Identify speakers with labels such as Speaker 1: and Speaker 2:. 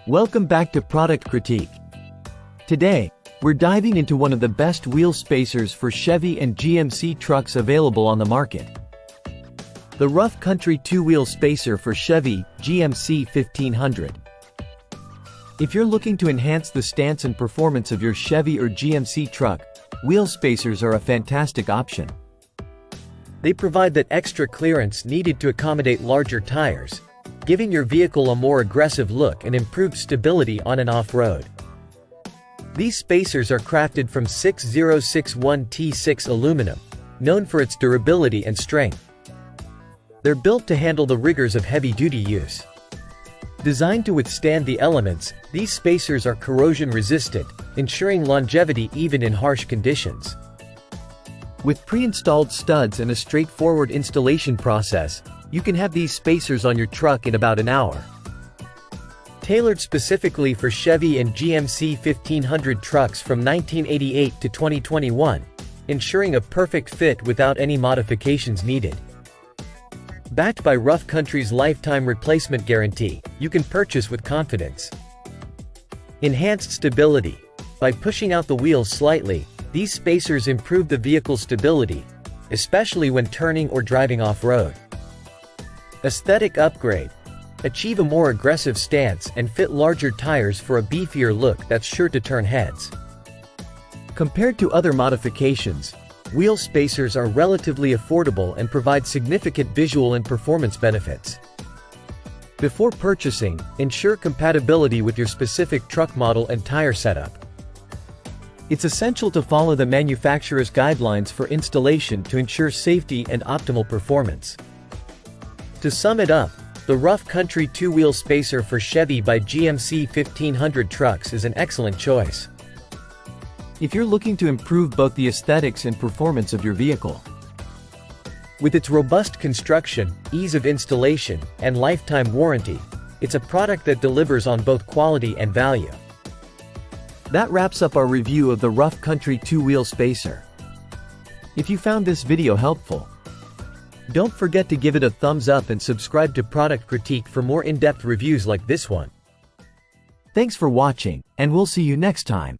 Speaker 1: Welcome back to Product Critique. Today, we're diving into one of the best wheel spacers for Chevy and GMC trucks available on the market. The Rough Country 2-Wheel Spacer for Chevy GMC 1500. If you're looking to enhance the stance and performance of your Chevy or GMC truck, wheel spacers are a fantastic option. They provide that extra clearance needed to accommodate larger tires, giving your vehicle a more aggressive look and improved stability on and off-road. These spacers are crafted from 6061T6 aluminum, known for its durability and strength. They're built to handle the rigors of heavy-duty use. Designed to withstand the elements, these spacers are corrosion-resistant, ensuring longevity even in harsh conditions. With pre-installed studs and a straightforward installation process, you can have these spacers on your truck in about an hour. Tailored specifically for Chevy and GMC 1500 trucks from 1988 to 2021, ensuring a perfect fit without any modifications needed. Backed by Rough Country's lifetime replacement guarantee, you can purchase with confidence. Enhanced stability. By pushing out the wheels slightly, these spacers improve the vehicle's stability, especially when turning or driving off-road. Aesthetic upgrade. Achieve a more aggressive stance and fit larger tires for a beefier look that's sure to turn heads. Compared to other modifications, wheel spacers are relatively affordable and provide significant visual and performance benefits. Before purchasing, ensure compatibility with your specific truck model and tire setup. It's essential to follow the manufacturer's guidelines for installation to ensure safety and optimal performance. To sum it up, the Rough Country 2-Wheel Spacer for Chevy by GMC 1500 trucks is an excellent choice. If you're looking to improve both the aesthetics and performance of your vehicle. With its robust construction, ease of installation, and lifetime warranty, it's a product that delivers on both quality and value. That wraps up our review of the Rough Country 2-Wheel Spacer. If you found this video helpful, don't forget to give it a thumbs up and subscribe to Product Critique for more in-depth reviews like this one. Thanks for watching, and we'll see you next time.